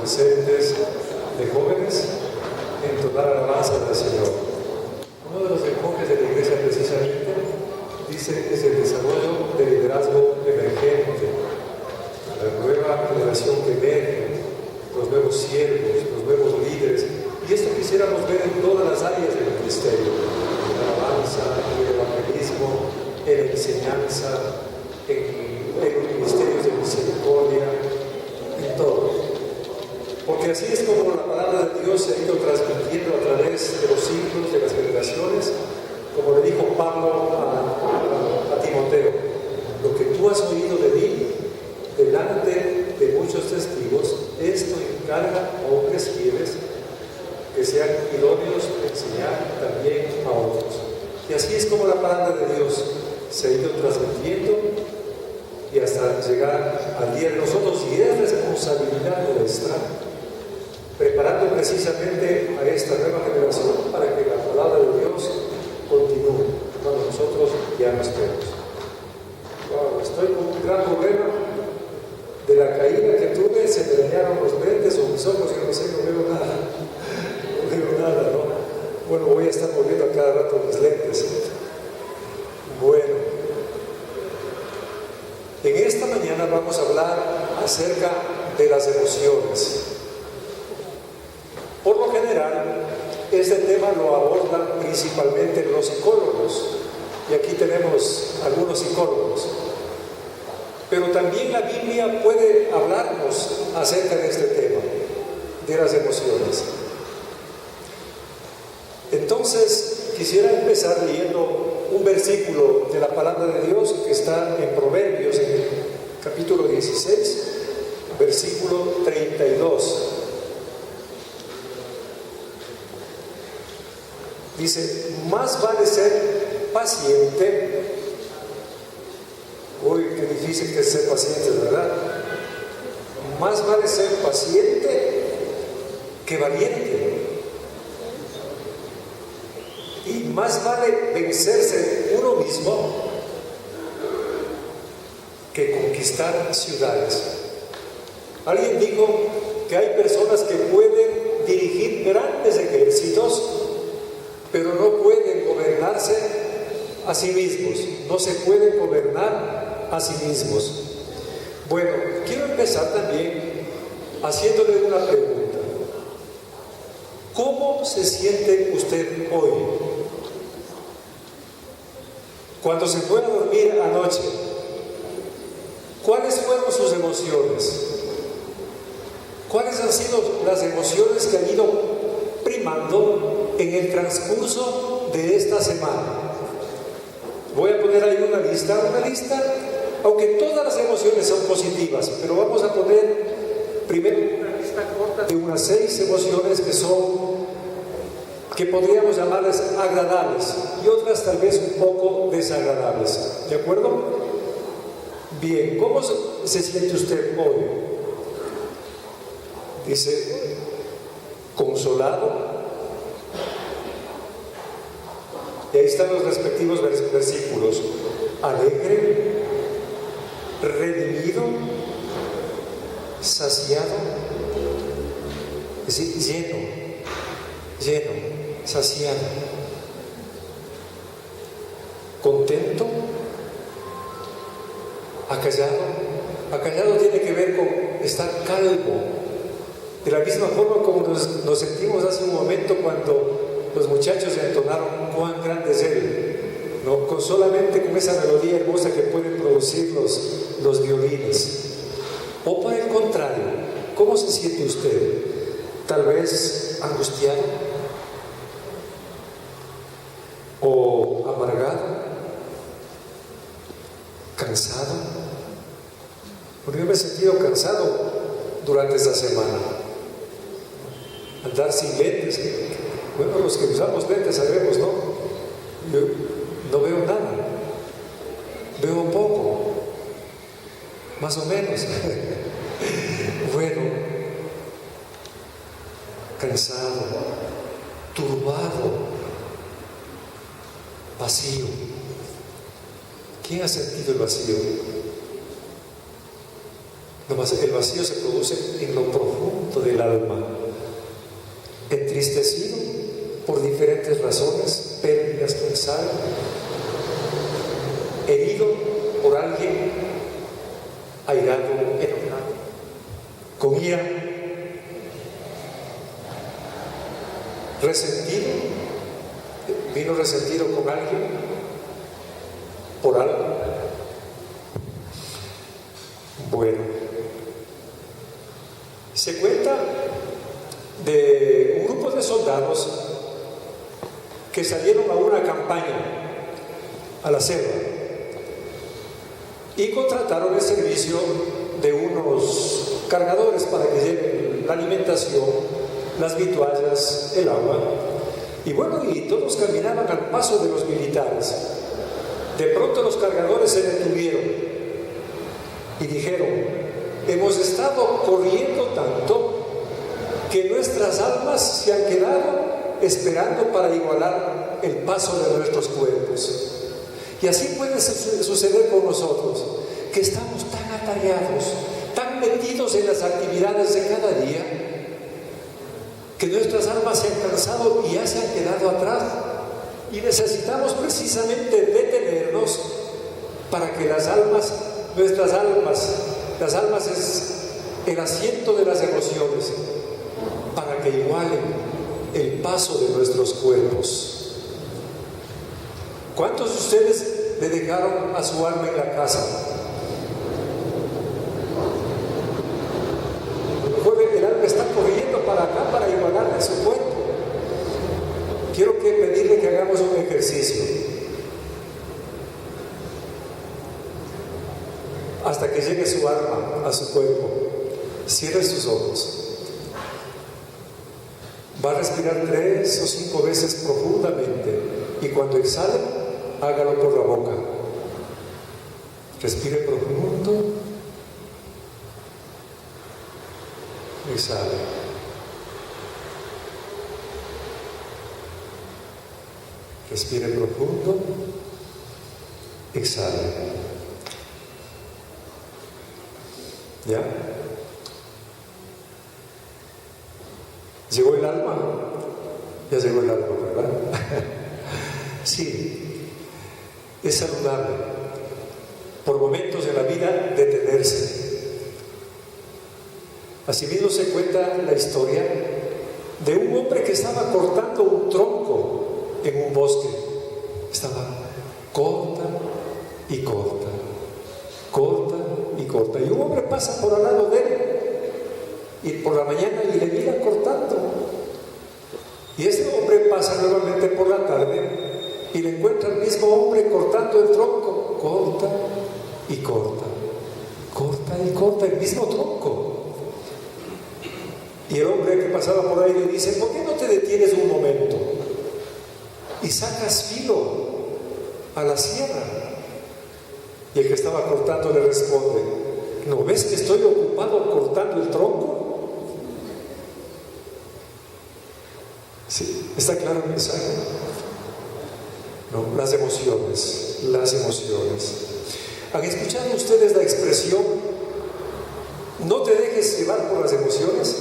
adolescentes, de jóvenes, entonar alabanza al Señor. Uno de los enfoques de la iglesia precisamente dice es el desarrollo del liderazgo emergente, la nueva generación que emerge, los nuevos siervos, los nuevos líderes, y esto quisiéramos ver en todas las áreas del ministerio, en la alabanza, en el evangelismo, en la enseñanza, en los ministerios de misericordia, en todo. Porque así es como la palabra de Dios se ha ido transmitiendo a través de los siglos, de las generaciones, como le dijo Pablo a Timoteo: lo que tú has oído de mí delante de muchos testigos, esto encarga a hombres fieles que sean idóneos de enseñar también a otros. Y así es como la palabra de Dios se ha ido transmitiendo y hasta llegar al día de nosotros, y es responsabilidad nuestra preparando precisamente a esta nueva generación para que la palabra de Dios continúe cuando nosotros ya no estemos. Wow, estoy con un gran problema de la caída que tuve, se me dañaron los lentes o mis ojos, yo no sé, no veo nada. No veo nada, ¿no? Bueno, voy a estar moviendo a cada rato mis lentes. Bueno, en esta mañana vamos a hablar acerca de las emociones. Por lo general, este tema lo abordan principalmente los psicólogos, y aquí tenemos algunos psicólogos. Pero también la Biblia puede hablarnos acerca de este tema, de las emociones. Entonces, quisiera empezar leyendo un versículo de la palabra de Dios que está en Proverbios, en el capítulo 16, versículo 32. Dice: más vale ser paciente. Uy, qué difícil que es ser paciente, ¿verdad? Más vale ser paciente que valiente. Y más vale vencerse uno mismo que conquistar ciudades. Alguien dijo que hay personas que pueden dirigir grandes ejércitos, pero no pueden gobernarse a sí mismos, no se pueden gobernar a sí mismos. Bueno, quiero empezar también haciéndole una pregunta. ¿Cómo se siente usted hoy? Cuando se fue a dormir anoche, ¿cuáles fueron sus emociones? ¿Cuáles han sido las emociones que han ido primando en el transcurso de esta semana? Voy a poner ahí una lista, aunque todas las emociones son positivas, pero vamos a poner primero una lista corta de unas 6 emociones que podríamos llamarles agradables, y otras tal vez un poco desagradables. ¿De acuerdo? Bien, ¿cómo se siente usted hoy? Dice: consolado. Y ahí están los respectivos versículos: alegre, redimido, saciado, es decir, lleno, saciado, contento, acallado. Acallado tiene que ver con estar calmo, de la misma forma como nos sentimos hace un momento cuando los muchachos entonaron "Cuán grande es Él", ¿no? Solamente con esa melodía hermosa que pueden producir los violines. O por el contrario, ¿cómo se siente usted? Tal vez angustiado, o amargado, cansado. Porque yo me he sentido cansado durante esta semana. Andar sin lentes. Bueno, los que usamos lentes sabemos, ¿no? Yo no veo nada. Veo poco. Más o menos. Bueno, cansado, turbado, vacío. ¿Quién ha sentido el vacío? El vacío se produce en lo profundo agotamiento del alma, entristecido por diferentes razones, pérdidas, quién sabe, herido por alguien, airado, enojado, con ira, resentido, vino resentido con alguien, por algo. Bueno, se cuenta de un grupo de soldados que salieron a una campaña a la selva y contrataron el servicio de unos cargadores para que lleven la alimentación, las vituallas, el agua. Y bueno, y todos caminaban al paso de los militares. De pronto los cargadores se detuvieron y dijeron: hemos estado corriendo tanto que nuestras almas se han quedado esperando para igualar el paso de nuestros cuerpos. Y así puede suceder con nosotros, que estamos tan atareados, tan metidos en las actividades de cada día, que nuestras almas se han cansado y ya se han quedado atrás, y necesitamos precisamente detenernos para que las almas, nuestras almas, las almas es el asiento de las emociones, para que igualen el paso de nuestros cuerpos. ¿Cuántos de ustedes le dejaron a su alma en la casa? A lo mejor el alma está corriendo para acá para igualarle su cuerpo. Quiero pedirle que hagamos un ejercicio. Hasta que llegue su alma a su cuerpo, cierre sus ojos. Va a respirar 3 o 5 veces profundamente y cuando exhale, hágalo por la boca. Respire profundo. Exhale. Respire profundo. Exhale. ¿Ya? ¿Llegó el alma? Ya llegó el alma, ¿verdad? Sí, es saludable por momentos de la vida detenerse. Asimismo se cuenta la historia de un hombre que estaba cortando un tronco en un bosque. Estaba corta y corta, corta y corta. Y un hombre pasa por al lado de él y por la mañana y le mira cortando. Y este hombre pasa nuevamente por la tarde y le encuentra al mismo hombre cortando el tronco. Corta y corta, corta y corta el mismo tronco. Y el hombre que pasaba por ahí le dice: ¿por qué no te detienes un momento y sacas filo a la sierra? Y el que estaba cortando le responde: ¿no ves que estoy ocupado cortando el tronco? Sí, ¿está claro el mensaje? No, las emociones, las emociones. ¿Han escuchado ustedes la expresión no te dejes llevar por las emociones?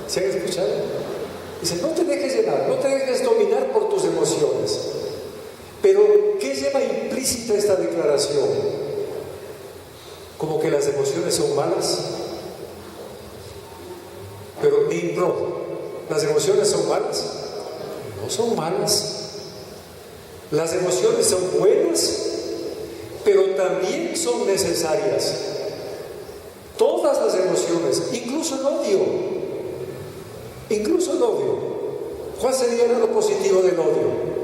¿Se han escuchado? Dice, no te dejes llevar, no te dejes dominar por tus emociones. Pero, ¿qué lleva implícita esta declaración? ¿Como que las emociones son malas? Pero, ¿las emociones son malas? No son malas. Las emociones son buenas, pero también son necesarias. Todas las emociones, incluso el odio. Incluso el odio. ¿Cuál sería el lado positivo del odio?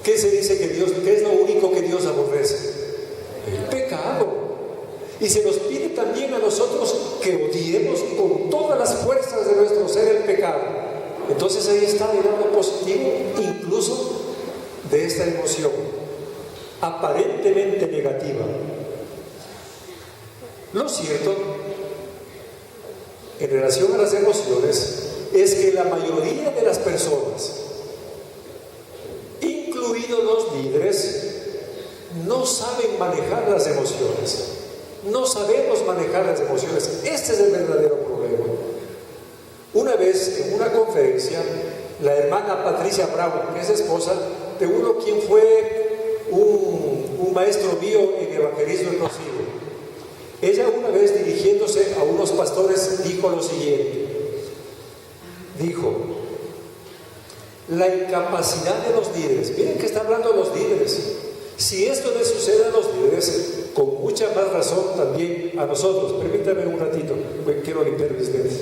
¿Qué se dice qué es lo único que Dios aborrece? El pecado. Y se nos pide también a nosotros que odiemos con todas las fuerzas de nuestro ser el pecado. Entonces ahí está el lado positivo incluso de esta emoción aparentemente negativa. Lo cierto en relación a las emociones es que la mayoría de las personas, incluidos los líderes, no saben manejar las emociones. No sabemos manejar las emociones. Este es el verdadero problema. Una vez en una conferencia, la hermana Patricia Bravo, que es esposa de uno quien fue un maestro mío en evangelismo inclusivo, ella una vez dirigiéndose a unos pastores dijo lo siguiente. Dijo: la incapacidad de los líderes. Miren que está hablando de los líderes. Si esto le sucede a los líderes, con mucha más razón también a nosotros. Permítame un ratito, pues quiero limpiar mis dientes.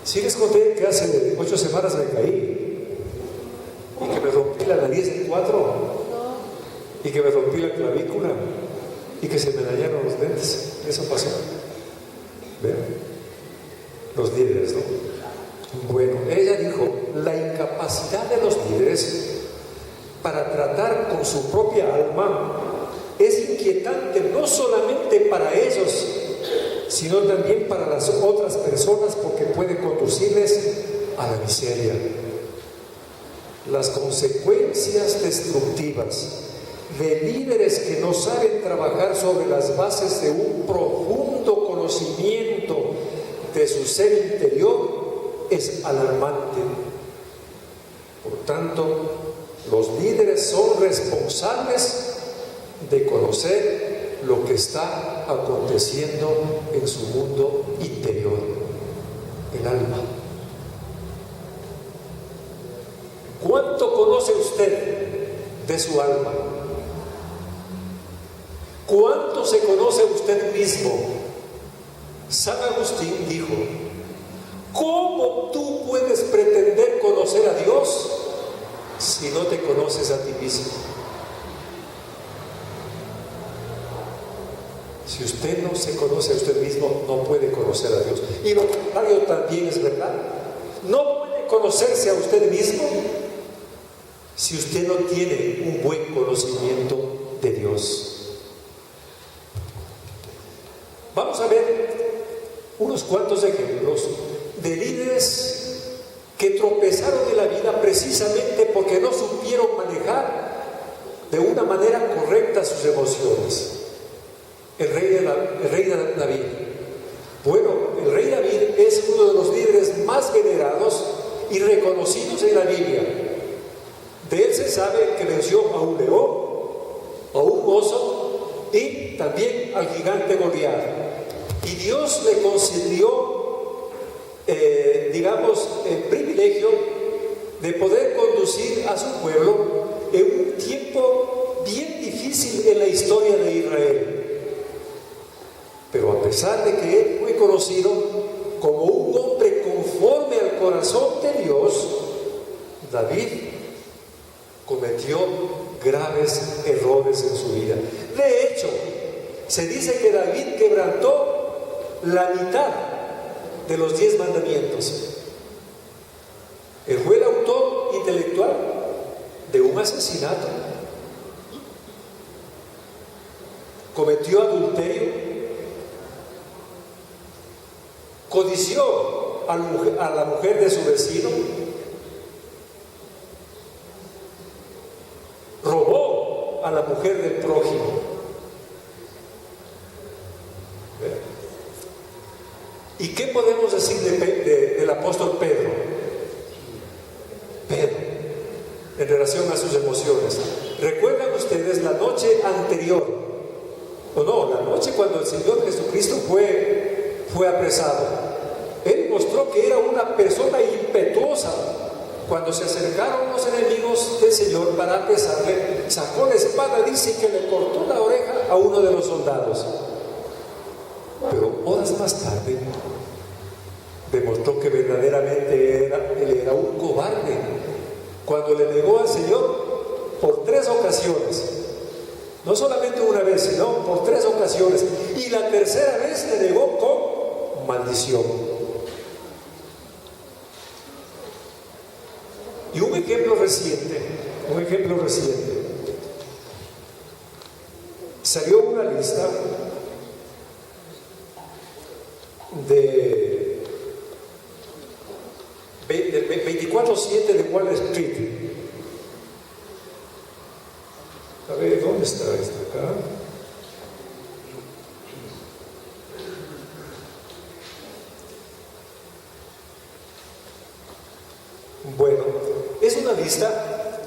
Sí les conté que hace 8 semanas me caí y que me rompí la nariz en 4 y que me rompí la clavícula y que se me dañaron los dientes. Eso pasó. ¿Ven? Los líderes, ¿no? Bueno, ella dijo: la incapacidad de los líderes para tratar con su propia alma es inquietante, no solamente para ellos, sino también para las otras personas, porque puede conducirles a la miseria. Las consecuencias destructivas de líderes que no saben trabajar sobre las bases de un profundo conocimiento de su ser interior es alarmante. Por tanto, los líderes son responsables de conocer lo que está aconteciendo en su mundo interior, el alma. ¿Cuánto conoce usted de su alma? ¿Cuánto se conoce usted mismo? San Agustín dijo: ¿cómo tú puedes pretender conocer a Dios si no te conoces a ti mismo? Si usted no se conoce a usted mismo, no puede conocer a Dios. Y lo contrario también es verdad. No puede conocerse a usted mismo si usted no tiene un buen conocimiento de Dios. Vamos a ver unos cuantos ejemplos de líderes que tropezaron en la vida precisamente porque no supieron manejar de una manera correcta sus emociones. El rey David. Bueno, el rey David es uno de los líderes más venerados y reconocidos en la Biblia. De él se sabe que venció a un león, a un oso y también al gigante Goliat. Y Dios le concedió, el privilegio de poder conducir a su pueblo en un tiempo bien difícil en la historia de Israel. Pero a pesar de que él fue conocido como un hombre conforme al corazón de Dios, David cometió graves errores en su vida. De hecho, se dice que David quebrantó la mitad de los 10 mandamientos. Él fue el autor intelectual de un asesinato. Cometió adulterio. Codició a la mujer de su vecino, robó a la mujer del prójimo. ¿Y qué podemos decir del apóstol Pedro? Pedro, en relación a sus emociones. ¿Recuerdan ustedes la noche anterior? O no, la noche cuando el Señor Jesucristo fue apresado. Él mostró que era una persona impetuosa. Cuando se acercaron los enemigos del Señor para apresarle, sacó la espada, dice que le cortó la oreja a uno de los soldados. Pero horas más tarde demostró que verdaderamente él era un cobarde cuando le negó al Señor por 3 ocasiones. No solamente una vez, sino por 3 ocasiones. Y la tercera vez le negó con maldición. Y un ejemplo reciente. Salió una lista del 24/7 de Wall Street. A ver, ¿dónde está esta acá? Bueno, es una lista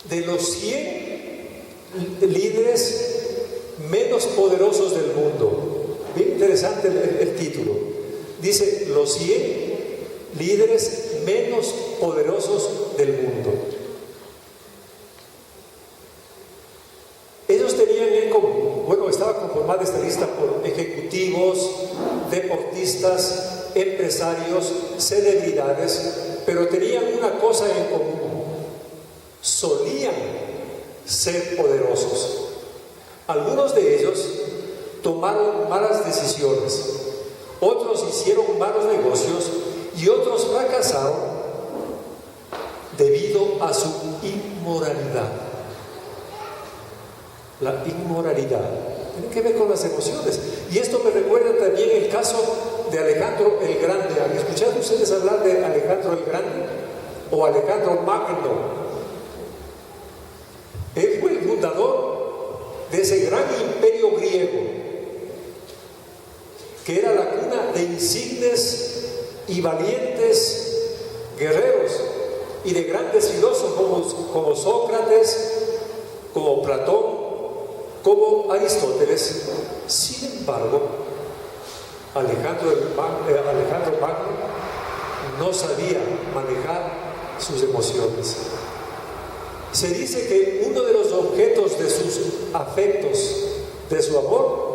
de los 100 líderes menos poderosos del mundo. Bien interesante el título. Dice, los 100 líderes menos poderosos del mundo. Ellos tenían en común, bueno, estaba conformada esta lista por ejecutivos, deportistas, empresarios, celebridades, pero tenían una cosa en común: solían ser poderosos. Algunos de ellos tomaron malas decisiones, otros hicieron malos negocios y otros fracasaron debido a su inmoralidad. La inmoralidad tiene que ver con las emociones, y esto me recuerda también el caso de Alejandro el Grande. ¿Han escuchado ustedes hablar de Alejandro el Grande o Alejandro Magno? Él fue el fundador de ese gran imperio griego, que era la cuna de insignes y valientes guerreros y de grandes filósofos como Sócrates, como Platón, como Aristóteles. Sin embargo, Alejandro Magno no sabía manejar sus emociones. Se dice que uno de los objetos de sus afectos, de su amor,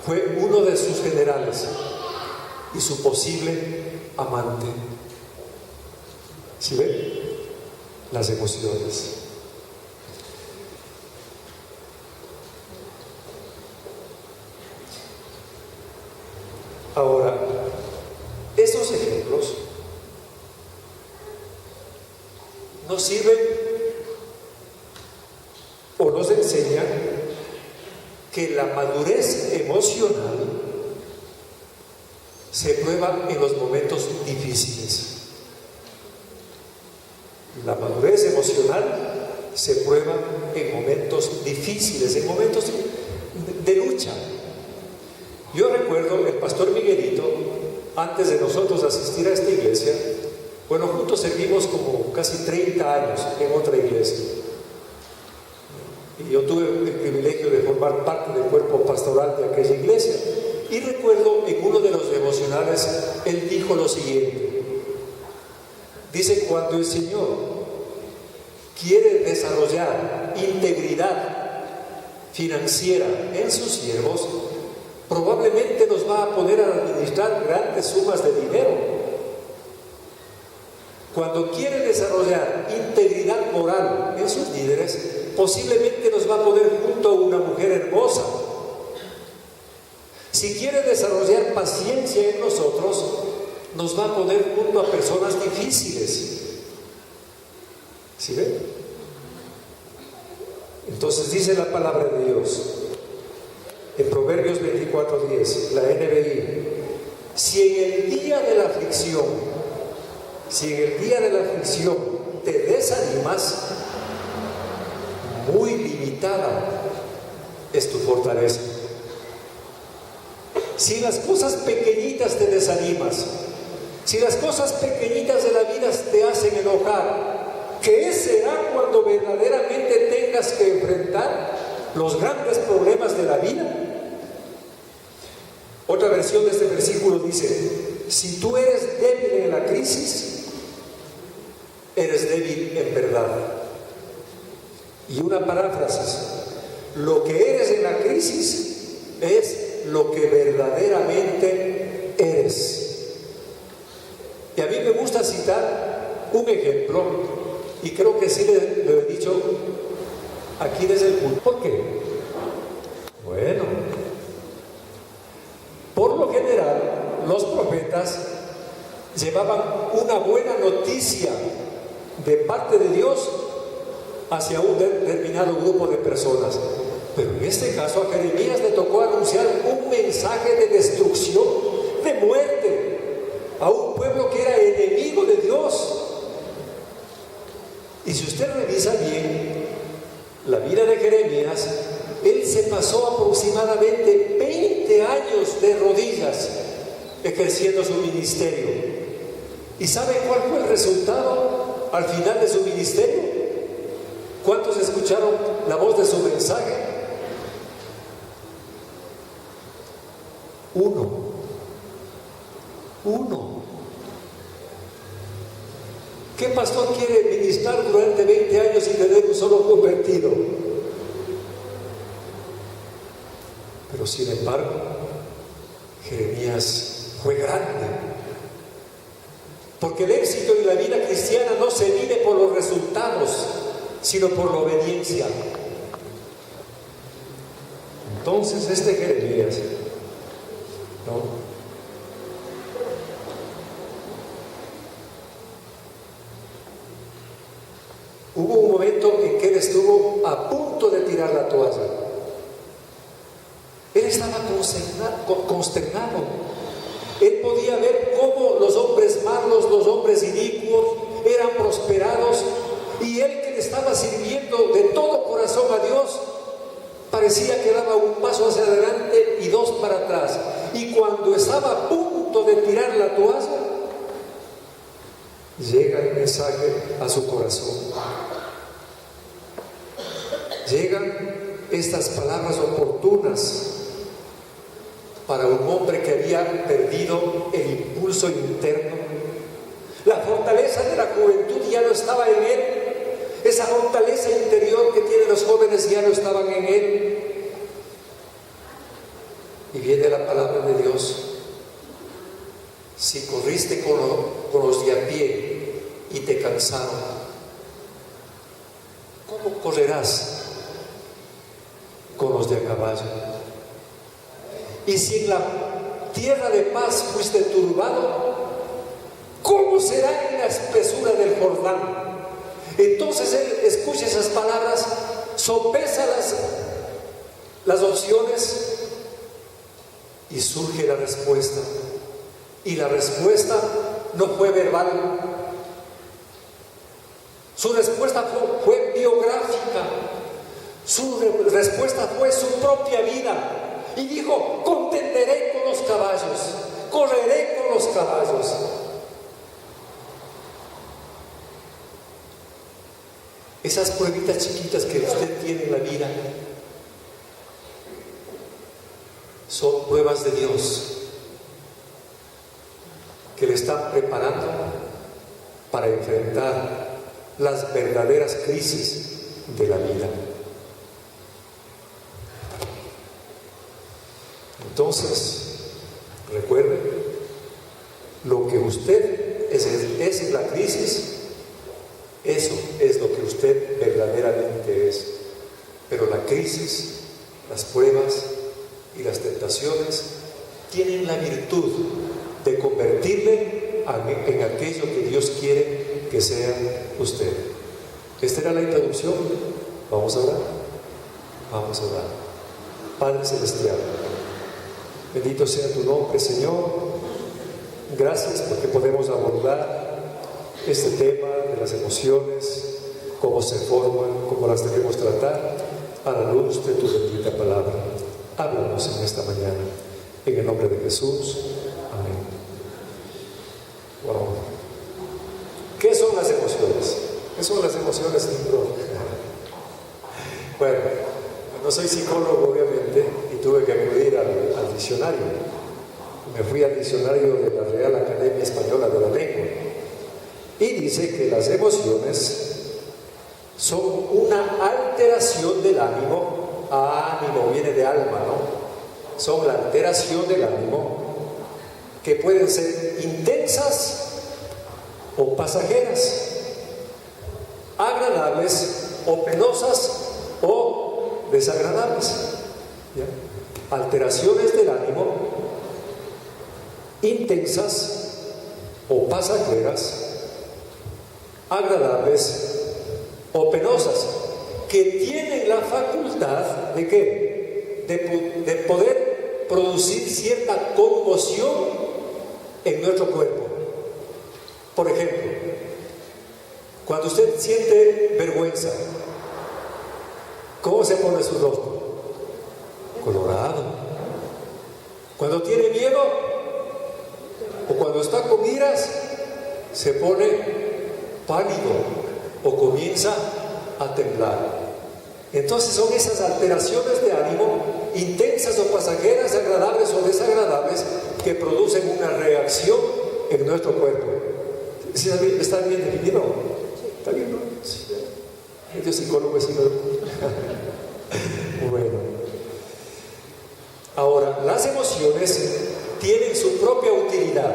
fue uno de sus generales y su posible amante. ¿Sí ven? Las emociones. Ahora, estos ejemplos nos sirven o nos enseñan que la madurez emocional se prueba en los momentos difíciles. La madurez emocional se prueba en momentos difíciles, en momentos de lucha. Yo recuerdo el pastor Miguelito, antes de nosotros asistir a esta iglesia, bueno, juntos servimos como casi 30 años en otra iglesia. Y yo tuve el privilegio de formar parte del cuerpo pastoral de aquella iglesia. Y recuerdo en uno de los devocionales, él dijo lo siguiente. Dice, cuando el Señor quiere desarrollar integridad financiera en sus siervos, probablemente nos va a poner a administrar grandes sumas de dinero. Cuando quiere desarrollar integridad moral en sus líderes, posiblemente nos va a poner junto a una mujer hermosa. Si quiere desarrollar paciencia en nosotros, nos va a poner junto a personas difíciles. ¿Sí ven? Entonces dice la palabra de Dios en Proverbios 24:10, la NBI: si en el día de la aflicción, te desanimas, muy limitada es tu fortaleza. Si las cosas pequeñitas te desanimas, si las cosas pequeñitas de la vida te hacen enojar, ¿qué será cuando verdaderamente tengas que enfrentar los grandes problemas de la vida? Otra versión de este versículo dice: si tú eres débil en la crisis, eres débil en verdad. Y una paráfrasis: lo que eres en la crisis es lo que verdaderamente eres. Y a mí me gusta citar un ejemplo, y creo que sí lo he dicho aquí desde el púlpito. ¿Por qué? Bueno, por lo general los profetas llevaban una buena noticia de parte de Dios hacia un determinado grupo de personas. Pero en este caso a Jeremías le tocó anunciar un mensaje de destrucción, de muerte, a un pueblo que era enemigo de Dios. Y si usted revisa bien la vida de Jeremías, él se pasó aproximadamente 20 años de rodillas ejerciendo su ministerio. ¿Y sabe cuál fue el resultado al final de su ministerio? ¿Cuántos escucharon la voz de su mensaje? Uno. ¿Qué pastor quiere ministrar durante 20 años y tener un solo convertido? Pero sin embargo, Jeremías fue grande. Porque el éxito en la vida cristiana no se mide por los resultados, sino por la obediencia. Entonces este Jeremías, ¿no? Hubo un momento en que él estuvo a punto de tirar la toalla. Él estaba consternado. Él podía ver cómo los hombres malos, los hombres inicuos, eran prosperados, y él, que le estaba sirviendo de todo corazón a Dios, parecía que daba un paso hacia adelante y dos para atrás. Y cuando estaba a punto de tirar la toalla, llega el mensaje a su corazón. Llegan estas palabras oportunas para un hombre que había perdido el impulso interno. La fortaleza de la juventud ya no estaba en él. Esa fortaleza interior que tienen los jóvenes ya no estaban en él. Y viene la palabra de Dios: si corriste con los de a pie y te cansaron, ¿cómo correrás con los de a caballo? Y si en la tierra de paz fuiste turbado, ¿cómo será en la espesura del Jordán? Entonces él escucha esas palabras, sopesa las opciones y surge la respuesta. Y la respuesta no fue verbal. Su respuesta fue biográfica. Su respuesta fue su propia vida. Y dijo: contenderé con los caballos, correré con los caballos. Esas pruebitas chiquitas que usted tiene en la vida son pruebas de Dios que le están preparando para enfrentar las verdaderas crisis de la vida. Entonces, recuerde, lo que usted es en la crisis, eso es lo que usted verdaderamente es. Pero la crisis, las pruebas y las tentaciones tienen la virtud de convertirle en aquello que Dios quiere que sea usted. Esta era la introducción. Vamos a orar. Vamos a orar. Padre Celestial, bendito sea tu nombre, Señor. Gracias porque podemos abordar este tema de las emociones, cómo se forman, cómo las debemos tratar, a la luz de tu bendita palabra. Háblanos en esta mañana. En el nombre de Jesús. Amén. Wow. ¿Qué son las emociones? ¿Qué son las emociones, libro? Bueno, no soy psicólogo, obviamente, y tuve que acudir al diccionario. Me fui al diccionario de la Real Academia Española de la Lengua. Y dice que las emociones son una alteración del ánimo. Ánimo viene de alma, ¿no? Son la alteración del ánimo, que pueden ser intensas o pasajeras, agradables o penosas o desagradables. ¿Ya? Alteraciones del ánimo, intensas o pasajeras, agradables o penosas. que tienen la facultad ¿de qué? De poder producir cierta conmoción en nuestro cuerpo. Por ejemplo, cuando usted siente vergüenza, ¿cómo se pone su rostro? Colorado. Cuando tiene miedo o cuando está con iras, se pone pálido o comienza a temblar. Entonces son esas alteraciones de ánimo, intensas o pasajeras, agradables o desagradables, que producen una reacción en nuestro cuerpo. ¿Sí está bien definido? ¿Está bien, no? Sí. Yo psicólogo es bueno. Ahora, las emociones tienen su propia utilidad.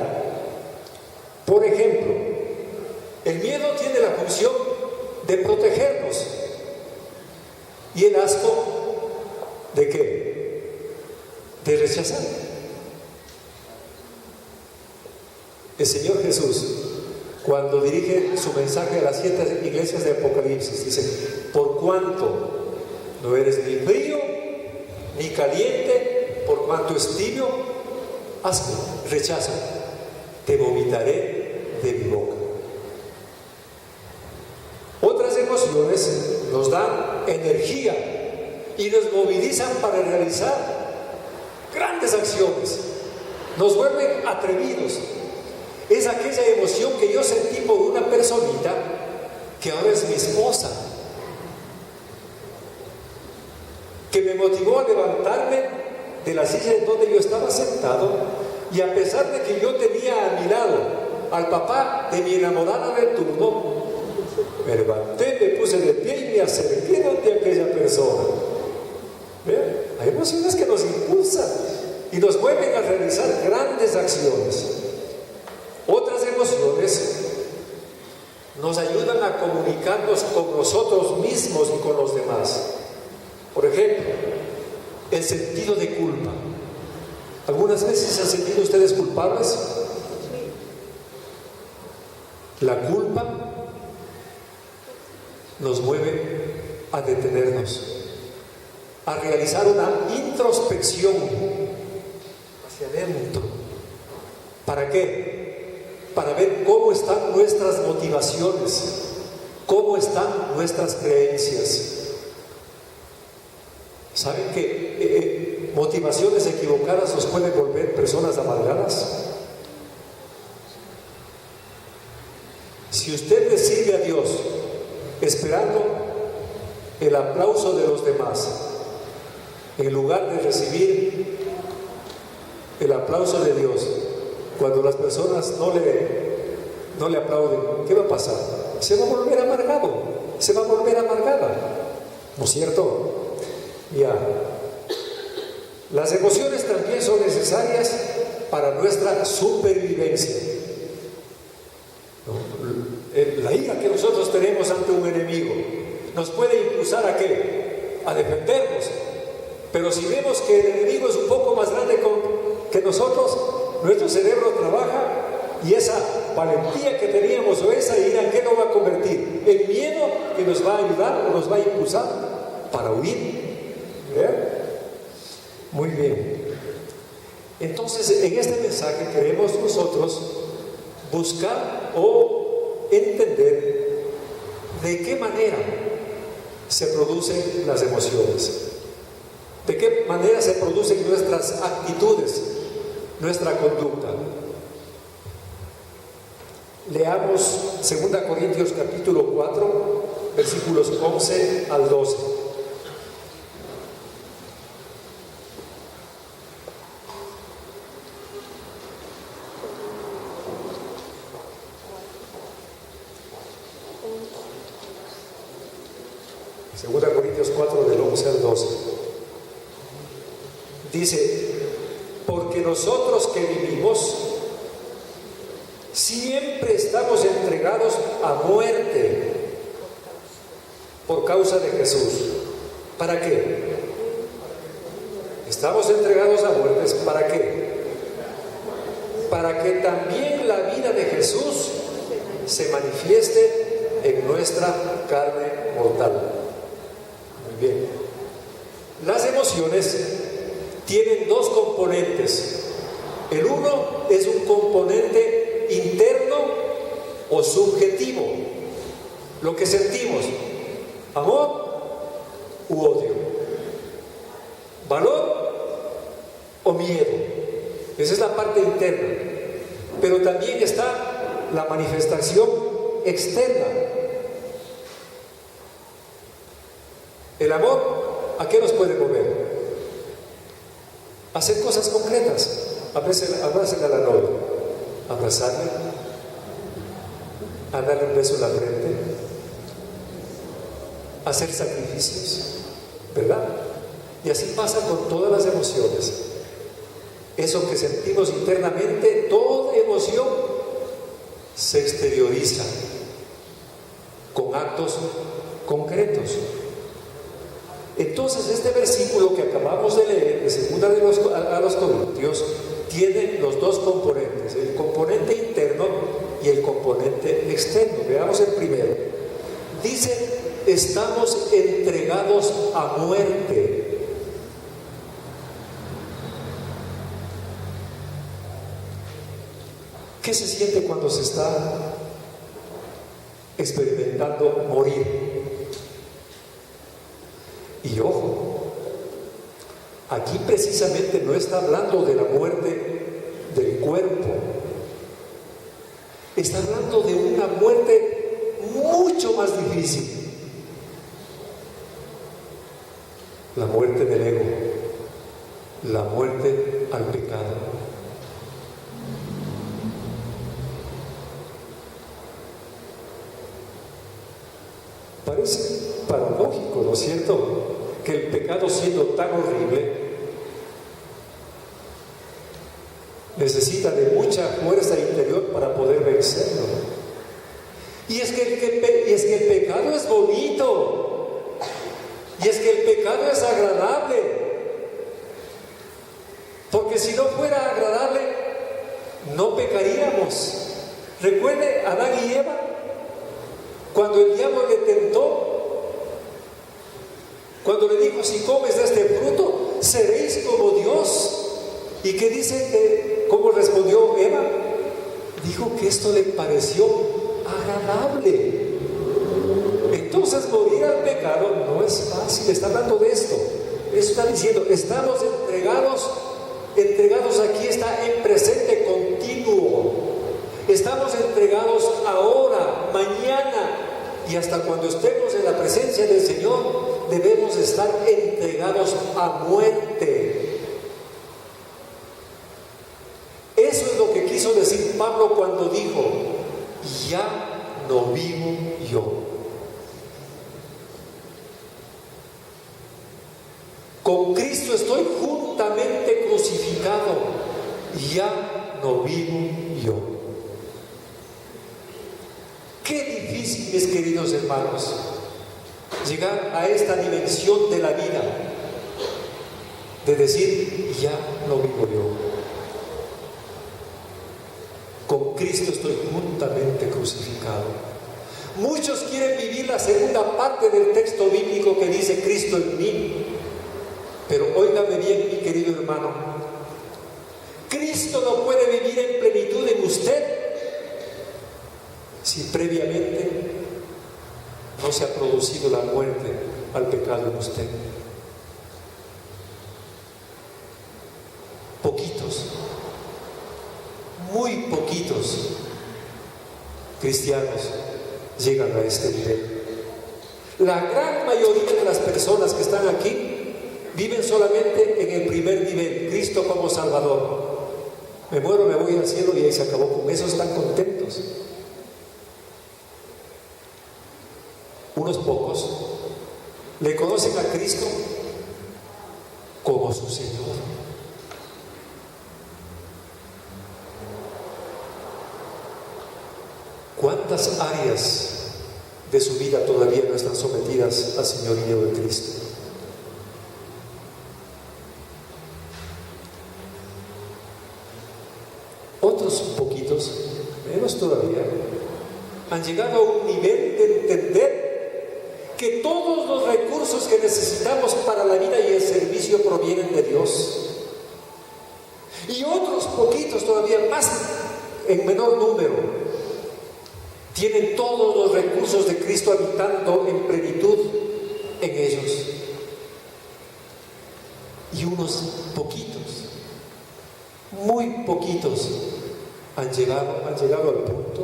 Por ejemplo, el miedo tiene la función de protegernos. ¿Y el asco de qué? De rechazar. El Señor Jesús, cuando dirige su mensaje a las 7 iglesias de Apocalipsis, dice: por cuanto no eres ni frío ni caliente, por cuanto es tibio, asco, rechazo, te vomitaré de mi boca. Otras emociones nos dan energía y nos movilizan para realizar grandes acciones, nos vuelven atrevidos. Es aquella emoción que yo sentí por una personita que ahora es mi esposa, que me motivó a levantarme de la silla en donde yo estaba sentado, y a pesar de que yo tenía a mi lado al papá de mi enamorada de turno, me levanté, me puse de pie y me acerqué donde aquella persona. ¿Vean? Hay emociones que nos impulsan y nos mueven a realizar grandes acciones. Otras emociones nos ayudan a comunicarnos con nosotros mismos y con los demás. Por ejemplo, el sentido de culpa. ¿Algunas veces se han sentido ustedes culpables? La culpa nos mueve a detenernos, a realizar una introspección hacia adentro. ¿Para qué? Para ver cómo están nuestras motivaciones, cómo están nuestras creencias. ¿Saben que motivaciones equivocadas nos pueden volver personas amargadas? Si usted le sirve a Dios esperando el aplauso de los demás, en lugar de recibir el aplauso de Dios, cuando las personas no le aplauden, ¿qué va a pasar? Se va a volver amargado, se va a volver amargada, ¿no es cierto? Ya. Las emociones también son necesarias para nuestra supervivencia. La ira que nosotros tenemos ante un enemigo nos puede impulsar ¿a qué? A defendernos. Pero si vemos que el enemigo es un poco más grande que nosotros, nuestro cerebro trabaja y esa valentía que teníamos o esa ira, ¿en qué nos va a convertir? En miedo, que nos va a ayudar o nos va a impulsar para huir. ¿Ver? Muy bien. Entonces, en este mensaje queremos nosotros buscar o entender de qué manera se producen las emociones, de qué manera se producen nuestras actitudes, nuestra conducta. Leamos 2 Corintios capítulo 4, versículos 11 al 12. Segunda Corintios 4, del 11 al 12. Dice: porque nosotros que vivimos siempre estamos entregados a muerte por causa de Jesús. ¿Para qué? Estamos entregados a muerte. ¿Para qué? Para que también la vida de Jesús se manifieste en nuestra carne mortal. emociones tienen dos componentes. El uno es un componente interno o subjetivo, lo que sentimos, amor u odio, valor o miedo. Esa es la parte interna. Pero también está la manifestación externa. El amor, ¿a qué nos puede mover? A hacer cosas concretas. Abrazarle a la novia, abrazarle, a darle un beso en la frente, hacer sacrificios, ¿verdad? Y así pasa con todas las emociones. Eso que sentimos internamente, toda emoción se exterioriza con actos concretos. Entonces este versículo que acabamos de leer de segunda a los Corintios tiene los dos componentes, el componente interno y el componente externo. Veamos el primero. Dice, estamos entregados a muerte. ¿Qué se siente cuando se está experimentando morir? Y ojo, aquí precisamente no está hablando de la muerte del cuerpo, está hablando de una muerte mucho más difícil, la muerte del ego, la muerte al pecado. Parece paradójico, ¿no es cierto?, que el pecado, siendo tan horrible, necesita de mucha fuerza interior para poder vencerlo. Y es que el pecado es bonito, y es que el pecado es agradable, porque si no fuera agradable no pecaríamos. Recuerde Adán y Eva, cuando el diablo le tentó, cuando le dijo, si comes de este fruto, seréis como Dios. ¿Y qué dice? ¿Cómo respondió Eva? Dijo que esto le pareció agradable. Entonces morir al pecado no es fácil. Está hablando de esto. Eso está diciendo, estamos entregados aquí, está en presente continuo. Estamos entregados ahora, mañana, y hasta cuando estemos en la presencia del Señor, debemos estar entregados a muerte. Eso es lo que quiso decir Pablo cuando dijo, ya no vivo yo. Con Cristo estoy juntamente crucificado, ya no vivo yo. Qué difícil, mis queridos hermanos, llegar a esta dimensión de la vida, de decir, ya no vivo yo. Con Cristo estoy juntamente crucificado. Muchos quieren vivir la segunda parte del texto bíblico que dice Cristo en mí. Pero óigame bien, mi querido hermano, Cristo no puede vivir en plenitud en usted si previamente no se ha producido la muerte al pecado en usted. Poquitos, muy poquitos cristianos llegan a este nivel. La gran mayoría de las personas que están aquí viven solamente en el primer nivel, Cristo como Salvador. Me muero, me voy al cielo y ahí se acabó. Con eso están contentos. Unos pocos le conocen a Cristo como su Señor. ¿Cuántas áreas de su vida todavía no están sometidas al señorío de Cristo? Otros poquitos, menos todavía, han llegado a un nivel de entender que todos los recursos que necesitamos para la vida y el servicio beneficio provienen de Dios. Y otros poquitos todavía más, en menor número, tienen todos los recursos de Cristo habitando en plenitud en ellos. Y unos poquitos, muy poquitos, han llegado al punto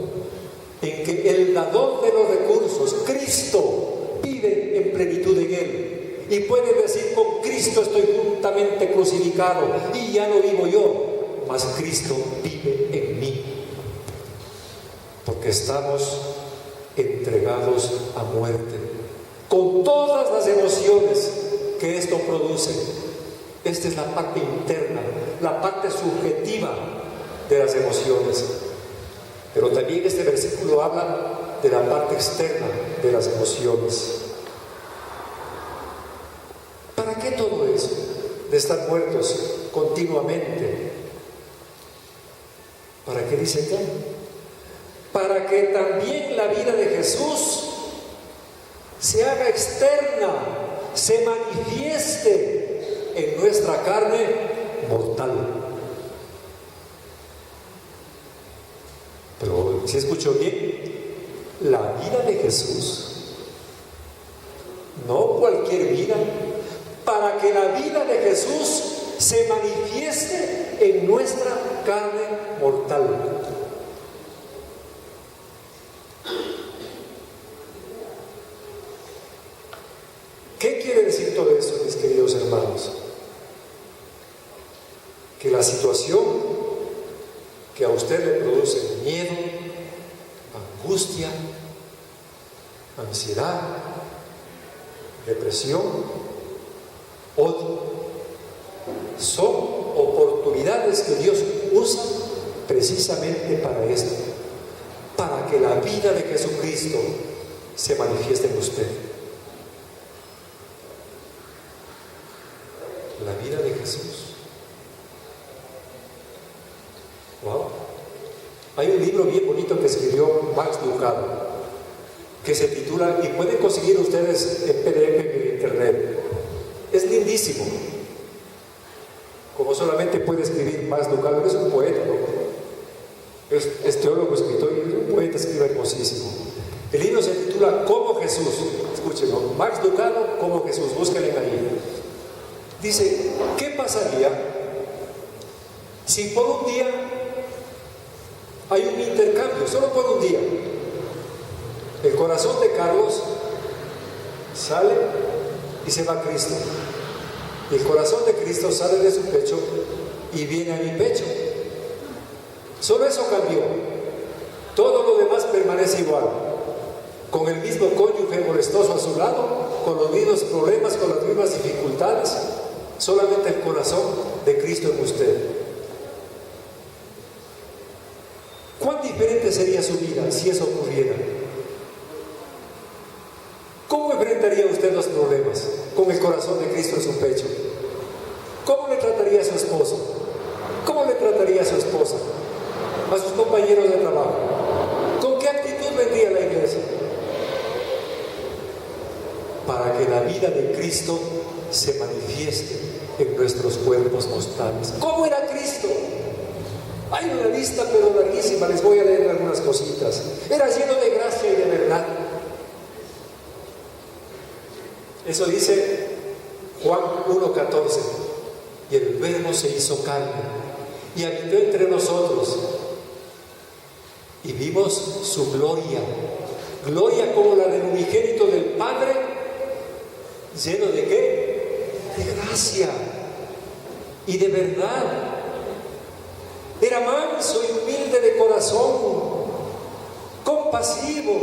en que el dador de los recursos, Cristo, vive en plenitud en él. Y puede decir: con Cristo estoy juntamente crucificado, y ya no vivo yo, mas Cristo vive en mí. Porque estamos entregados a muerte, con todas las emociones que esto produce. Esta es la parte interna, la parte subjetiva de las emociones. Pero también este versículo habla de la parte externa de las emociones. ¿Para qué todo eso de estar muertos continuamente? ¿Para qué dice acá? Para que también la vida de Jesús se haga externa, se manifieste en nuestra carne mortal. Pero si escuchó bien, la vida de Jesús, no cualquier vida, para que la vida de Jesús se manifieste en nuestra carne mortal. ¿Qué quiere decir todo eso, mis queridos hermanos? Que la situación que a usted le produce miedo, angustia, ansiedad, depresión, odio, son oportunidades que Dios usa precisamente para esto, para que la vida de Jesucristo se manifieste en usted. La vida de Jesús. Wow. Hay un libro bien bonito que escribió Max Lucado, que se titula, y pueden conseguir ustedes en PDF en internet, es lindísimo. Como solamente puede escribir Max Lucado, es un poeta, ¿no? Es teólogo, escritor, y es un poeta, escribe hermosísimo. El libro se titula Como Jesús. Escúchenlo, Max Lucado, Como Jesús, búsquenlo ahí. Dice: ¿qué pasaría si por un día hay un intercambio, solo por un día? El corazón de Carlos sale y se va a Cristo, y el corazón de Cristo sale de su pecho y viene a mi pecho. Solo eso cambió. Todo lo demás permanece igual, con el mismo cónyuge molestoso a su lado, con los mismos problemas, con las mismas dificultades. Solamente el corazón de Cristo en usted. ¿Cuán diferente sería su vida si eso ocurriera? ¿Cómo enfrentaría usted los problemas con el corazón de Cristo en su pecho? ¿Cómo le trataría a su esposo? ¿Cómo le trataría a su esposa? ¿A sus compañeros de trabajo? ¿Con qué actitud vendría a la iglesia? Para que la vida de Cristo se manifieste en nuestros cuerpos mortales. ¿Cómo era Cristo? Hay una lista pero larguísima, les voy a leer algunas cositas. Era lleno de gracia y de verdad. Eso dice Juan 1:14. Y el Verbo se hizo carne y habitó entre nosotros, y vimos su gloria, gloria como la del unigénito del Padre, lleno de ¿qué? De gracia y de verdad. Era manso y humilde de corazón, compasivo,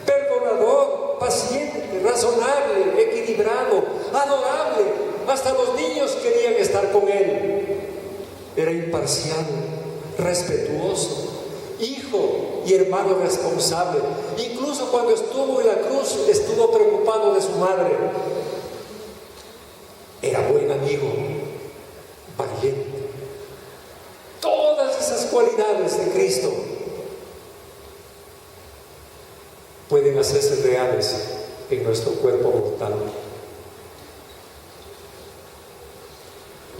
perdonador, paciente, razonable, equilibrado, adorable. Hasta los niños querían estar con él. Era imparcial, respetuoso, hijo y hermano responsable. Incluso cuando estuvo en la cruz, estuvo preocupado de su madre. Era buen amigo, valiente. Todas esas cualidades de Cristo pueden hacerse reales en nuestro cuerpo mortal.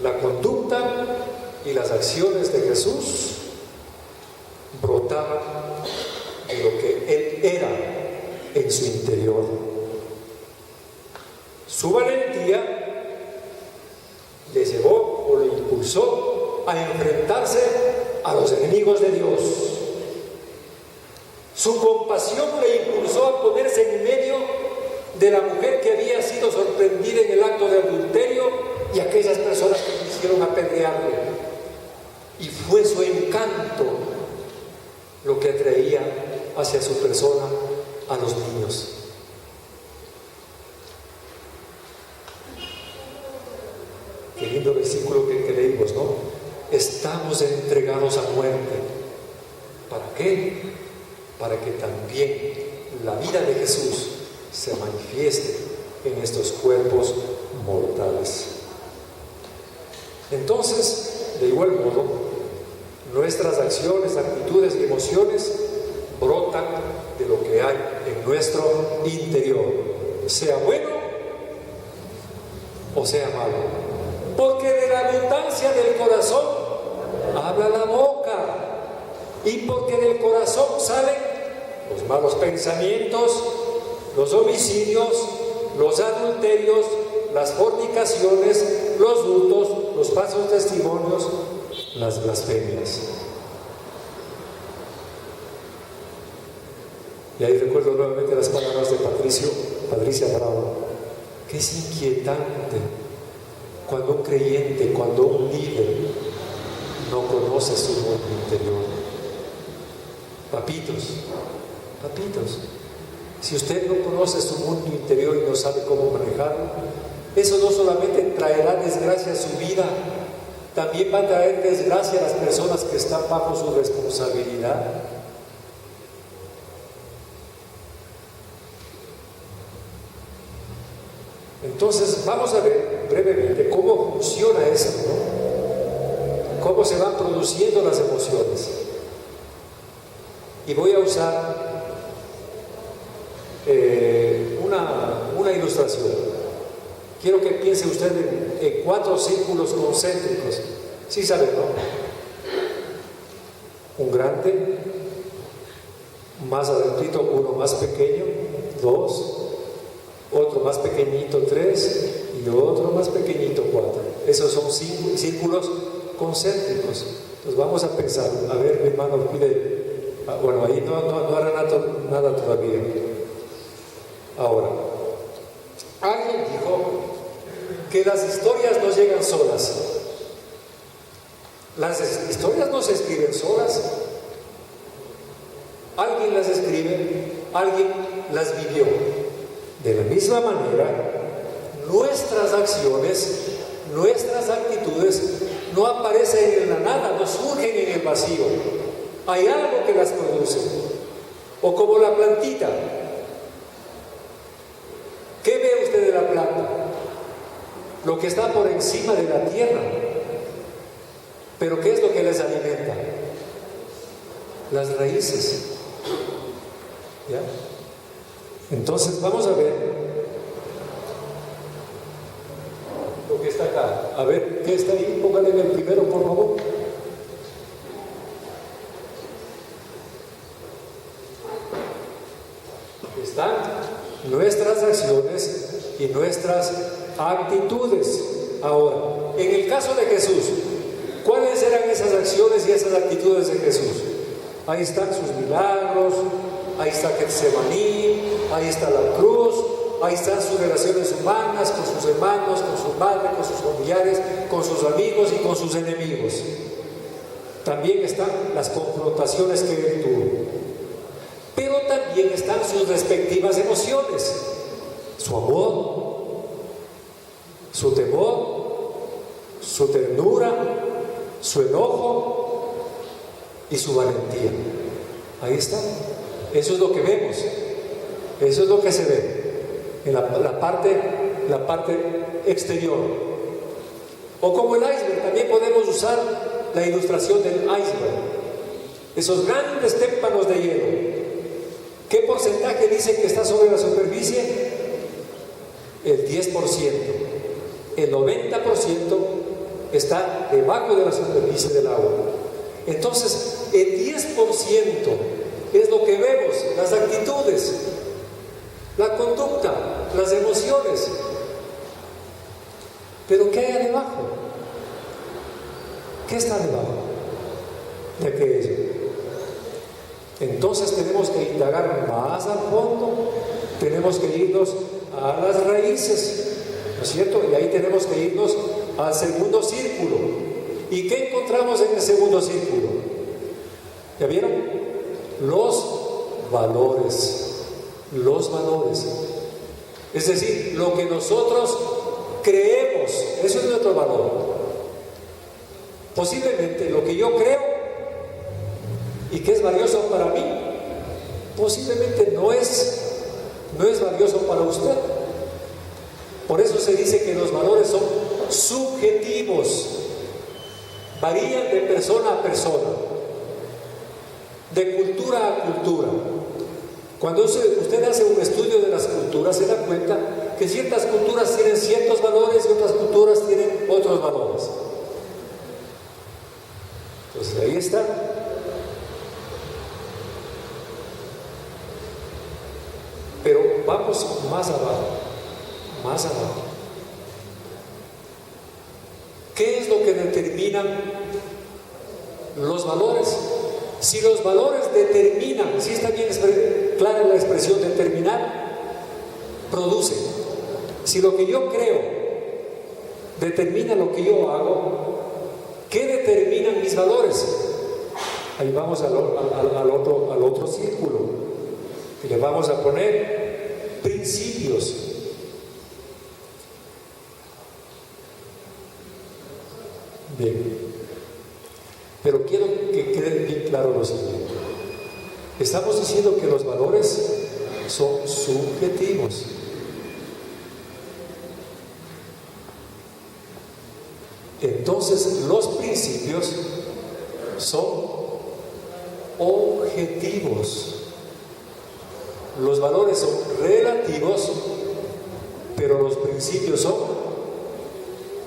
La conducta y las acciones de Jesús brotaban de lo que Él era en su interior. Su valentía le llevó o le impulsó a enfrentarse a los enemigos de Dios. Su compasión le impulsó a ponerse en medio de la mujer que había sido sorprendida en el acto de adulterio y aquellas personas que quisieron apedrearle. Y fue su encanto lo que atraía hacia su persona a los niños. Qué lindo versículo que leímos, ¿no? Estamos entregados a muerte. ¿Para qué? Para que también la vida de Jesús se manifieste en estos cuerpos mortales. Entonces, de igual modo, nuestras acciones, actitudes y emociones brotan de lo que hay en nuestro interior, sea bueno o sea malo. Porque de la abundancia del corazón habla la boca, y porque del corazón salen los malos pensamientos, los homicidios, los adulterios, las fornicaciones, los hurtos, los falsos testimonios, las blasfemias. Y ahí recuerdo nuevamente las palabras de Patricia Bravo, que es inquietante cuando un creyente, cuando un líder no conoce su mundo interior. Papitos, si usted no conoce su mundo interior y no sabe cómo manejarlo, eso no solamente traerá desgracia a su vida, también va a traer desgracia a las personas que están bajo su responsabilidad. Entonces vamos a ver brevemente cómo funciona esto, ¿no? Cómo se van produciendo las emociones. Y voy a usar una ilustración. Quiero que piense usted en 4 círculos concéntricos. ¿Sí saben, no? Un grande, más adentrito, uno más pequeño, 2, otro más pequeñito, 3, y otro más pequeñito, 4. Esos son círculos concéntricos. Entonces vamos a pensar, a ver, mi hermano, pide. Bueno, ahí no hará nada todavía. Ahora, alguien dijo que las historias no llegan solas. Las historias no se escriben solas. Alguien las escribe, alguien las vivió. De la misma manera, nuestras acciones, nuestras actitudes no aparecen en la nada, no surgen en el vacío. Hay algo que las produce. O como la plantita. ¿Qué ve usted de la planta? Lo que está por encima de la tierra. Pero ¿qué es lo que les alimenta? Las raíces. ¿Ya? Entonces vamos a ver lo que está acá. A ver, ¿qué está ahí? Póngale en el primero, por favor. Están nuestras acciones y nuestras actitudes. Ahora, en el caso de Jesús, ¿cuáles eran esas acciones y esas actitudes de Jesús? Ahí están sus milagros, ahí está Getsemaní, ahí está la cruz, ahí están sus relaciones humanas con sus hermanos, con su madre, con sus familiares, con sus amigos y con sus enemigos. También están las confrontaciones que él tuvo. Pero también están sus respectivas emociones, su amor, su temor, su ternura, su enojo y su valentía. Ahí está. Eso es lo que vemos, eso es lo que se ve en la parte exterior. O como el iceberg, también podemos usar la ilustración del iceberg, esos grandes témpanos de hielo. ¿Qué porcentaje dicen que está sobre la superficie? El 10%. El 90% está debajo de la superficie del agua. Entonces, el 10% es lo que vemos, las actitudes, la conducta, las emociones. Pero ¿qué hay debajo? ¿Qué está debajo de aquello? Entonces tenemos que indagar más al fondo, tenemos que irnos a las raíces, ¿no es cierto? Y ahí tenemos que irnos al segundo círculo. ¿Y qué encontramos en el segundo círculo? ¿Ya vieron? Los valores. Los valores. Es decir, lo que nosotros creemos, eso es nuestro valor. Posiblemente lo que yo creo y que es valioso para mí, posiblemente no es valioso para usted. Por eso se dice que los valores son subjetivos, varían de persona a persona, de cultura a cultura. Cuando usted hace un estudio de las culturas, se da cuenta que ciertas culturas tienen ciertos valores y otras culturas tienen otros valores. Entonces ahí está. Pero vamos más abajo, más abajo. ¿Qué es lo que determinan los valores? Si los valores determinan, si está bien clara la expresión determinar, produce. Si lo que yo creo determina lo que yo hago, ¿qué determinan mis valores? Ahí vamos al otro círculo. Y le vamos a poner principios. Bien. Pero quiero que quede bien claro lo siguiente. Estamos diciendo que los valores son subjetivos. Entonces, los principios son objetivos. Los valores son relativos, pero los principios son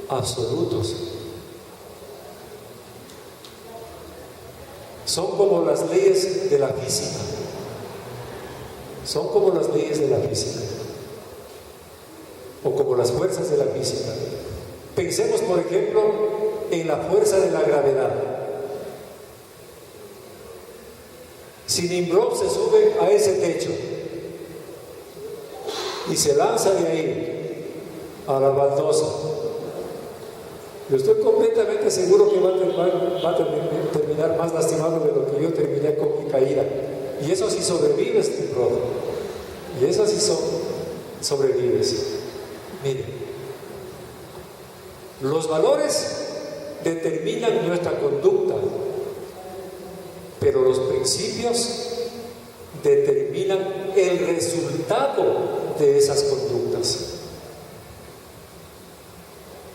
absolutos. Son como las leyes de la física. Son como las leyes de la física. O como las fuerzas de la física. Pensemos, por ejemplo, en la fuerza de la gravedad. Si Nimrod se sube a ese techo y se lanza de ahí a la baldosa, yo estoy completamente seguro que va a terminar más lastimado de lo que yo terminé con mi caída. Y eso sí sobrevives, Nimrod. Y eso sí sobrevives. Miren, los valores determinan nuestra conducta, pero los principios determinan el resultado de esas conductas.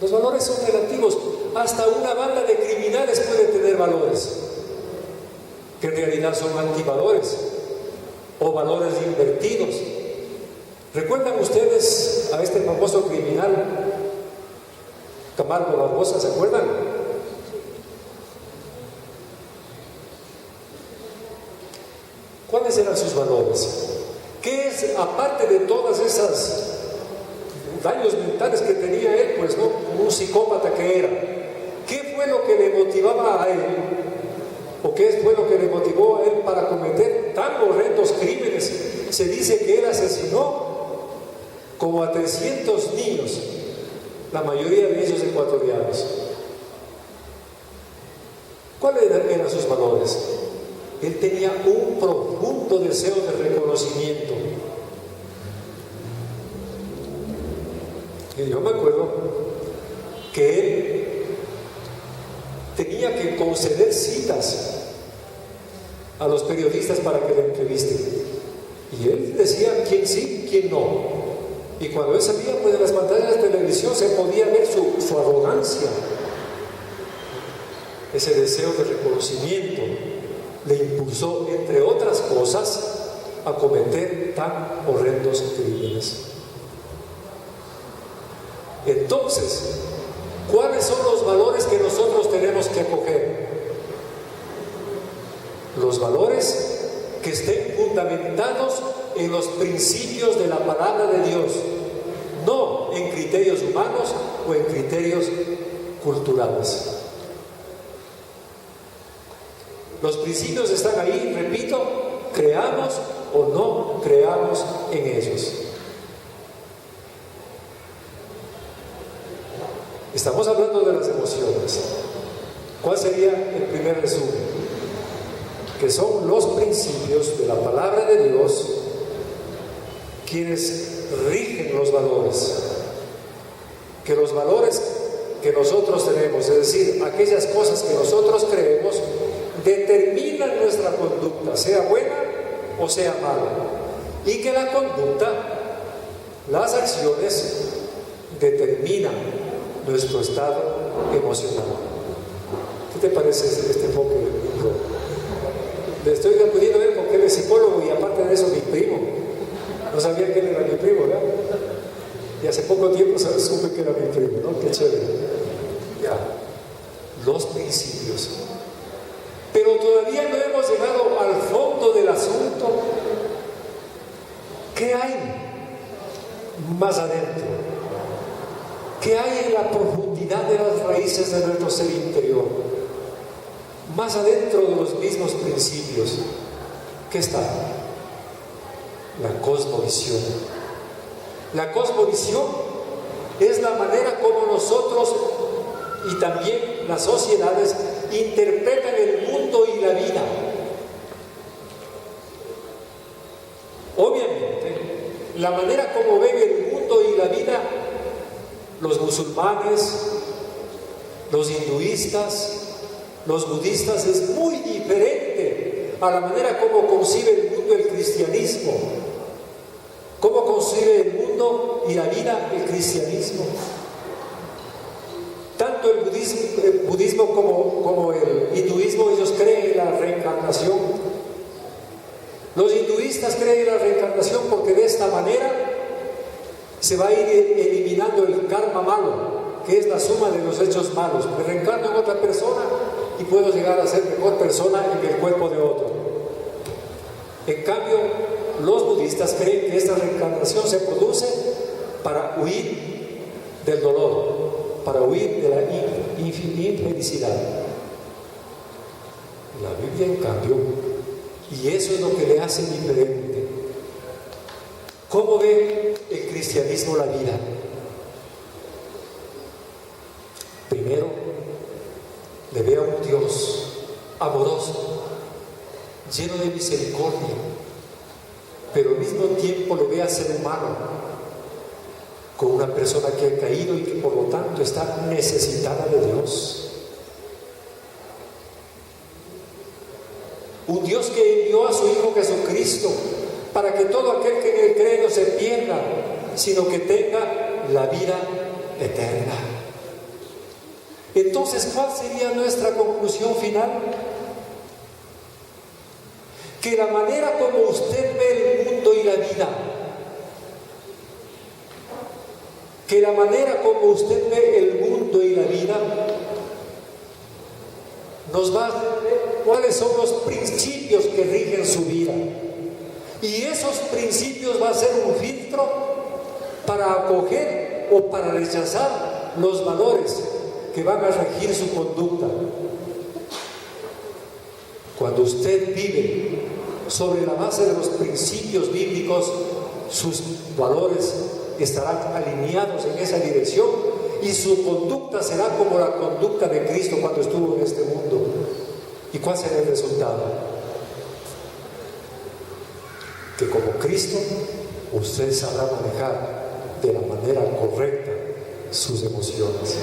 Los valores son relativos. Hasta una banda de criminales puede tener valores, que en realidad son antivalores o valores invertidos. ¿Recuerdan ustedes a este famoso criminal, Camargo Barbosa? ¿Se acuerdan? ¿Cuáles eran sus valores? ¿Qué es, aparte de todas esas daños mentales que tenía él, pues no, como un psicópata que era? ¿Qué fue lo que le motivaba a él? ¿O qué fue lo que le motivó a él para cometer tan horrendos crímenes? Se dice que él asesinó como a 300 niños, la mayoría de ellos ecuatorianos. ¿Cuáles eran sus valores? Él tenía un profundo deseo de reconocimiento. Y yo me acuerdo que él tenía que conceder citas a los periodistas para que le entrevisten. Y él decía quién sí, quién no. Y cuando él salía pues, de las pantallas de televisión se podía ver su arrogancia. Ese deseo de reconocimiento le impulsó, entre otras cosas, a cometer tan horrendos crímenes. Entonces, ¿Cuáles son los valores que nosotros tenemos que acoger? Los valores que estén fundamentados en los principios de la palabra de Dios, no en criterios humanos o en criterios culturales. Los principios están ahí, repito, creamos o no creamos en ellos. Estamos hablando de las emociones. ¿Cuál sería el primer resumen? Que son los principios de la palabra de Dios quienes rigen los valores. Que los valores que nosotros tenemos, es decir, aquellas cosas que nosotros creemos, determinan nuestra conducta, sea buena o sea mala. Y que la conducta, las acciones, determinan nuestro estado emocional. ¿Qué te parece este enfoque? Le estoy pudiendo ver porque él es psicólogo y aparte de eso mi primo. No sabía que él era mi primo, ¿verdad? Y hace poco tiempo supe que era mi primo, ¿no? Qué chévere. Ya, los principios. Pero todavía no hemos llegado al fondo del asunto. ¿Qué hay más adentro? ¿Qué hay en la profundidad de las raíces de nuestro ser interior? Más adentro de los mismos principios. ¿Qué está? La cosmovisión. La cosmovisión es la manera como nosotros y también las sociedades interpretan el mundo y la vida. Obviamente, la manera como ven el mundo y la vida los musulmanes, los hinduistas, los budistas es muy diferente a la manera como concibe el mundo el cristianismo. ¿Cómo concibe el mundo y la vida el cristianismo? Tanto el budismo como el hinduismo, ellos creen en la reencarnación. Los hinduistas creen en la reencarnación porque de esta manera se va a ir eliminando el karma malo, que es la suma de los hechos malos. Me reencarno en otra persona y puedo llegar a ser mejor persona en el cuerpo de otro. En cambio, los budistas creen que esta reencarnación se produce para huir del dolor, para huir de la infelicidad. La Biblia, en cambio, y eso es lo que le hace diferente. ¿Cómo ve el cristianismo la vida? Primero, le ve a un Dios amoroso, lleno de misericordia, pero al mismo tiempo le ve a ser humano, con una persona que ha caído y que por lo tanto está necesitada de Dios. Un Dios que envió a su Hijo Jesucristo para que todo aquel que en él cree no se pierda, sino que tenga la vida eterna. Entonces, ¿cuál sería nuestra conclusión final? Que la manera como usted ve el mundo y la vida, que la manera como usted ve el mundo y la vida, nos va a ver cuáles son los principios que rigen su vida. Y esos principios va a ser un filtro para acoger o para rechazar los valores que van a regir su conducta. Cuando usted vive sobre la base de los principios bíblicos, sus valores estarán alineados en esa dirección y su conducta será como la conducta de Cristo cuando estuvo en este mundo. ¿Y cuál será el resultado? Que como Cristo, usted sabrá manejar de la manera correcta sus emociones.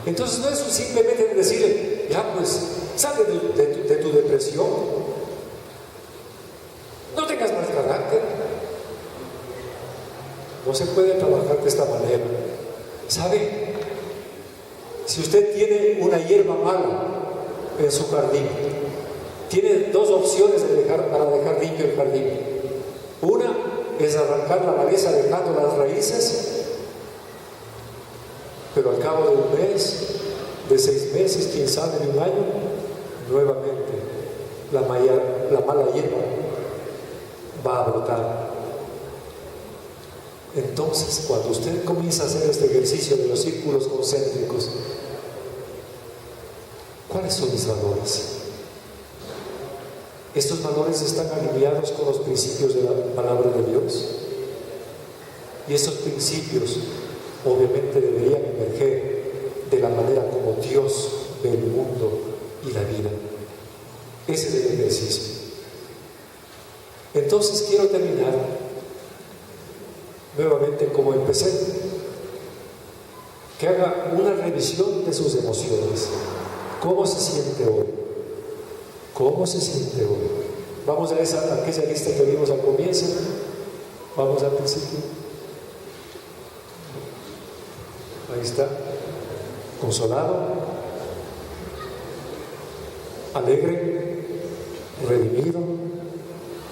Entonces no es simplemente decirle, ya pues, sale de tu depresión, no tengas mal carácter. No se puede trabajar de esta manera. ¿Sabe? Si usted tiene una hierba mala en su jardín, tiene dos opciones para dejar limpio el jardín. Una, es arrancar la maleza dejando las raíces pero al cabo de un mes, de 6 meses, quién sabe, de un año, nuevamente la mala hierba va a brotar. Entonces, cuando usted comienza a hacer este ejercicio de los círculos concéntricos, ¿cuáles son mis valores? ¿Estos valores están alineados con los principios de la palabra de Dios? Y esos principios obviamente deberían emerger de la manera como Dios ve el mundo y la vida. Ese es el ejercicio. Entonces quiero terminar nuevamente como empecé, que haga una revisión de sus emociones. ¿Cómo se siente hoy? ¿Cómo se siente hoy? Vamos a aquella lista que vimos al comienzo. Vamos al principio. Ahí está. Consolado, alegre, redimido,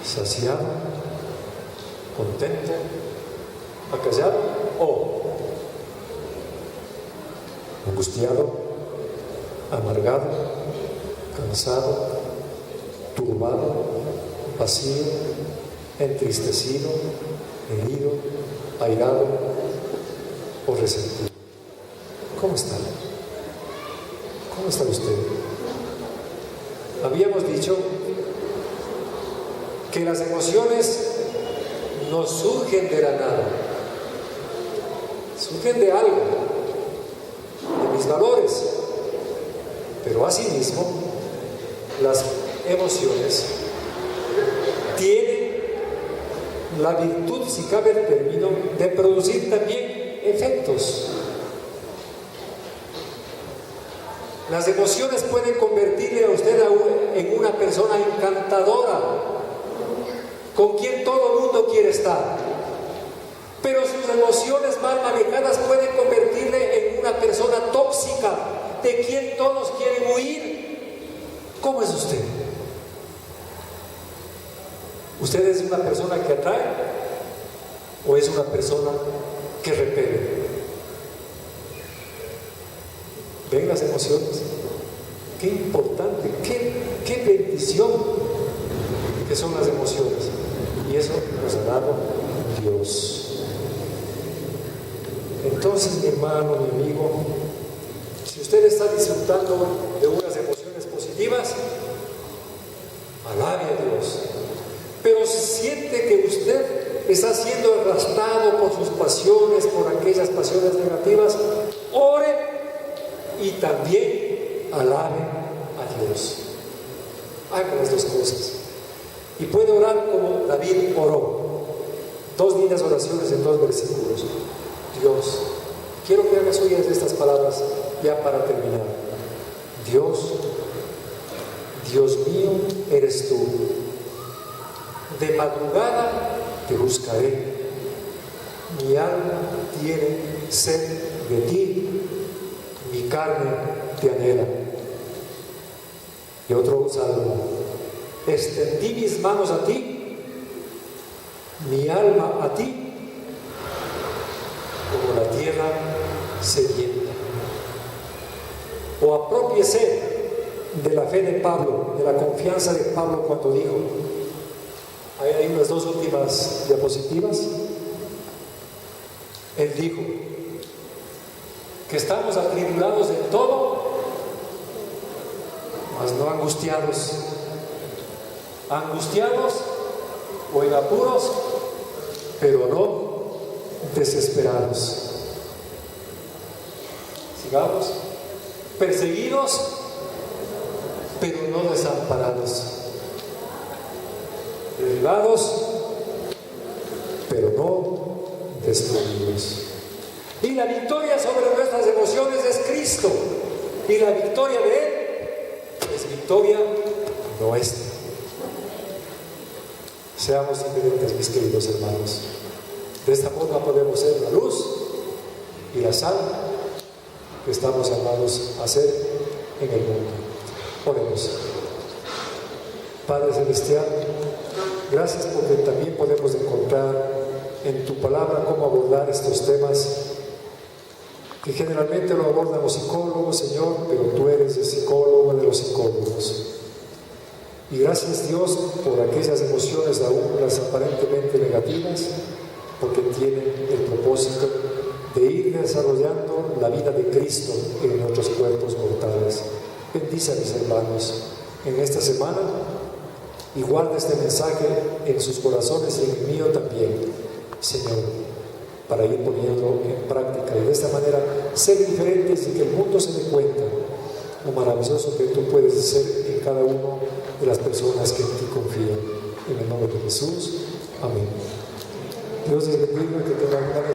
saciado, contento, acallado o angustiado, amargado, cansado, turbado, vacío, entristecido, herido, airado o resentido. ¿Cómo está? ¿Cómo está usted? Habíamos dicho que las emociones no surgen de la nada, surgen de algo, de mis valores, pero asimismo las emociones tienen la virtud, si cabe el término, de producir también efectos. Las emociones pueden convertirle a usted en una persona encantadora, con quien todo el mundo quiere estar. Pero sus emociones mal manejadas pueden convertirle en una persona tóxica, de quien todos quieren huir. ¿Cómo es usted? ¿Usted es una persona que atrae o es una persona que repele? ¿Ven las emociones? Qué importante, qué bendición que son las emociones. Y eso nos ha dado Dios. Entonces, mi hermano, mi amigo, si usted está disfrutando de unas emociones positivas, alabe a Dios. Pero si siente que usted está siendo arrastrado por sus pasiones, por aquellas pasiones negativas, ore y también alabe a Dios. Haga las dos cosas. Y puede orar como David oró. 2 lindas oraciones en 2 versículos. Dios, quiero que hagas suyas estas palabras ya para terminar. Dios, Dios mío, eres tú. De madrugada te buscaré. Mi alma tiene sed de ti. Mi carne te anhela. Y otro salmo: extendí mis manos a ti, mi alma a ti, como la tierra sedienta. O aprópiese de la fe de Pablo, de la confianza de Pablo cuando dijo, ahí hay unas 2 últimas diapositivas. Él dijo que estamos atribulados en todo, mas no angustiados. Angustiados o en apuros, pero no desesperados. Sigamos. Perseguidos, pero no desamparados. Derribados, pero no destruidos. Y la victoria sobre nuestras emociones es Cristo. Y la victoria de Él es victoria nuestra. Seamos diferentes, mis queridos hermanos. De esta forma podemos ser la luz y la sal que estamos llamados a ser en el mundo. Oremos. Padre Celestial, gracias porque también podemos encontrar en tu palabra cómo abordar estos temas que generalmente lo abordan los psicólogos, Señor, pero tú eres el psicólogo de los psicólogos. Y gracias, Dios, por aquellas emociones, aún las aparentemente negativas, porque tienen el propósito de ir desarrollando la vida de Cristo en nuestros cuerpos mortales. Bendice a mis hermanos en esta semana y guarda este mensaje en sus corazones y en el mío también, Señor, para ir poniendo en práctica y de esta manera ser diferentes y que el mundo se dé cuenta lo maravilloso que tú puedes hacer en cada una de las personas que en ti confían. En el nombre de Jesús. Amén. Dios les bendiga, que tengan una